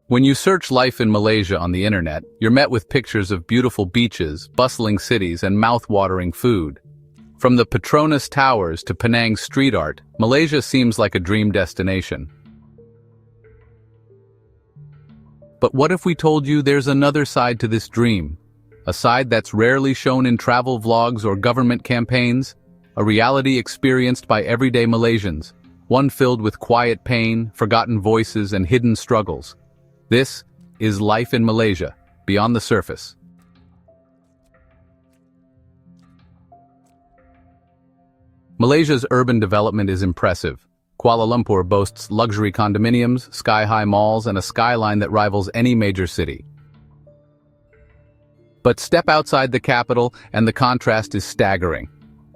When you search life in Malaysia on the internet, you're met with pictures of beautiful beaches, bustling cities, and mouth-watering food. From the Petronas Towers to Penang street art, Malaysia seems like a dream destination. But what if we told you there's another side to this dream? A side that's rarely shown in travel vlogs or government campaigns? A reality experienced by everyday Malaysians, one filled with quiet pain, forgotten voices, and hidden struggles. This is life in Malaysia, beyond the surface. Malaysia's urban development is impressive. Kuala Lumpur boasts luxury condominiums, sky-high malls, and a skyline that rivals any major city. But step outside the capital, and the contrast is staggering.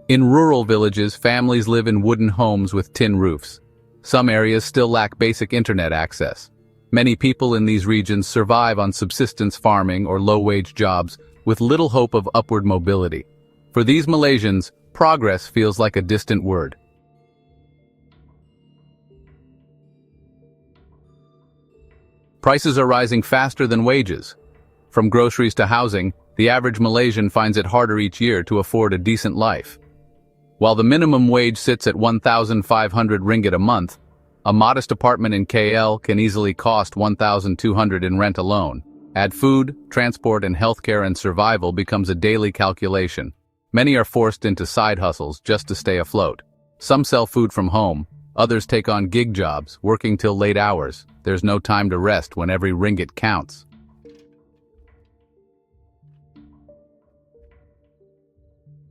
In rural villages, families live in wooden homes with tin roofs. Some areas still lack basic internet access. Many people in these regions survive on subsistence farming or low-wage jobs, with little hope of upward mobility. For these Malaysians, progress feels like a distant word. Prices are rising faster than wages. From groceries to housing, the average Malaysian finds it harder each year to afford a decent life. While the minimum wage sits at 1,500 ringgit a month, a modest apartment in KL can easily cost 1,200 in rent alone. Add food, transport, and healthcare, and survival becomes a daily calculation. Many are forced into side hustles just to stay afloat. Some sell food from home, others take on gig jobs, working till late hours. There's no time to rest when every ringgit counts.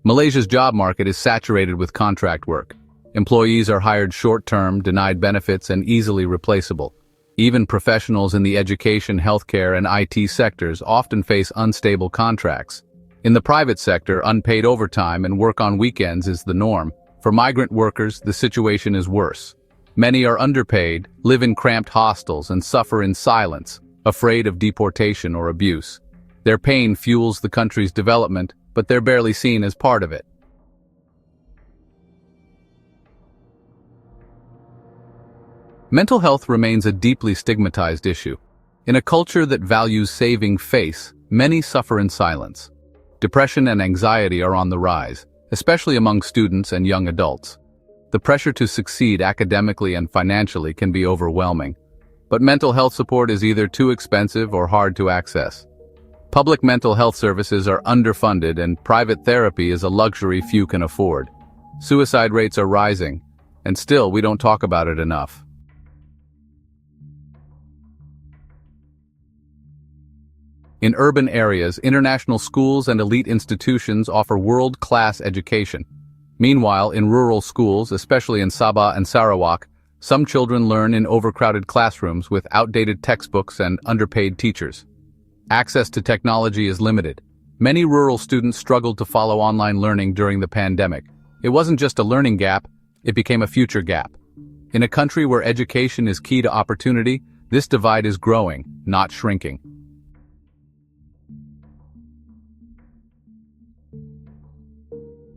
Malaysia's job market is saturated with contract work. Employees are hired short-term, denied benefits, and easily replaceable. Even professionals in the education, healthcare, and IT sectors often face unstable contracts. In the private sector, unpaid overtime and work on weekends is the norm. For migrant workers, the situation is worse. Many are underpaid, live in cramped hostels, and suffer in silence, afraid of deportation or abuse. Their pain fuels the country's development, but they're barely seen as part of it. Mental health remains a deeply stigmatized issue. In a culture that values saving face, many suffer in silence. Depression and anxiety are on the rise, especially among students and young adults. The pressure to succeed academically and financially can be overwhelming, but mental health support is either too expensive or hard to access. Public mental health services are underfunded, and private therapy is a luxury few can afford. Suicide rates are rising, and still we don't talk about it enough. In urban areas, international schools and elite institutions offer world-class education. Meanwhile, in rural schools, especially in Sabah and Sarawak, some children learn in overcrowded classrooms with outdated textbooks and underpaid teachers. Access to technology is limited. Many rural students struggled to follow online learning during the pandemic. It wasn't just a learning gap, it became a future gap. In a country where education is key to opportunity, this divide is growing, not shrinking.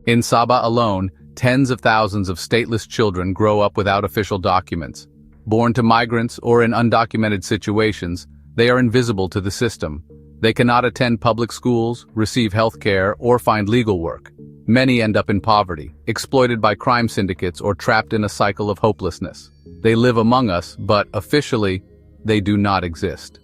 In Sabah alone, tens of thousands of stateless children grow up without official documents. Born to migrants or in undocumented situations, they are invisible to the system. They cannot attend public schools, receive health care, or find legal work. Many end up in poverty, exploited by crime syndicates, or trapped in a cycle of hopelessness. They live among us, but officially, they do not exist.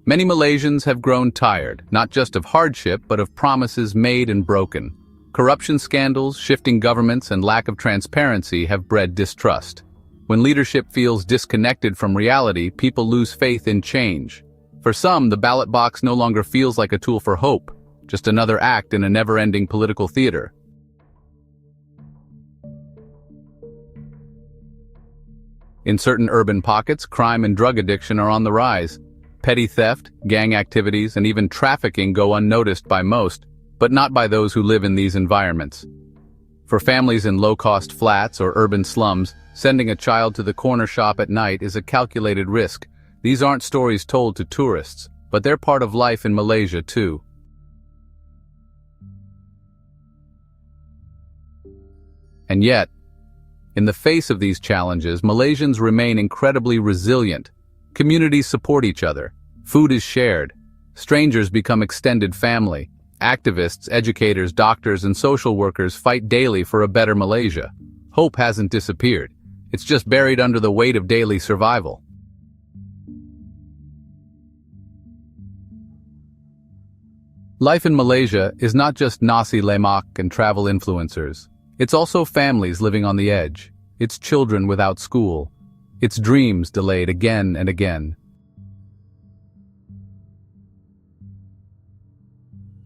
Many Malaysians have grown tired, not just of hardship, but of promises made and broken. Corruption scandals, shifting governments, and lack of transparency have bred distrust. When leadership feels disconnected from reality, people lose faith in change. For some, the ballot box no longer feels like a tool for hope, just another act in a never-ending political theater. In certain urban pockets, crime and drug addiction are on the rise. Petty theft, gang activities, and even trafficking go unnoticed by most, but not by those who live in these environments. For families in low-cost flats or urban slums, sending a child to the corner shop at night is a calculated risk. These aren't stories told to tourists, but they're part of life in Malaysia too. And yet, In the face of these challenges, Malaysians remain incredibly resilient. Communities support each other. Food is shared. Strangers become extended family. Activists, educators, doctors, and social workers fight daily for a better Malaysia. Hope hasn't disappeared. It's just buried under the weight of daily survival. Life in Malaysia is not just nasi lemak and travel influencers. It's also families living on the edge. It's children without school. It's dreams delayed again and again.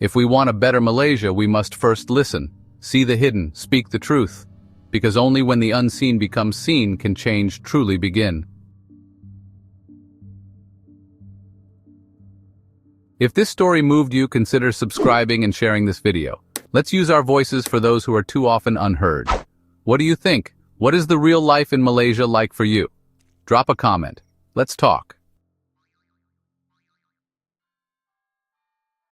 If we want a better Malaysia, we must first listen, see the hidden, speak the truth. Because only when the unseen becomes seen can change truly begin. If this story moved you, consider subscribing and sharing this video. Let's use our voices for those who are too often unheard. What do you think? What is the real life in Malaysia like for you? Drop a comment. Let's talk.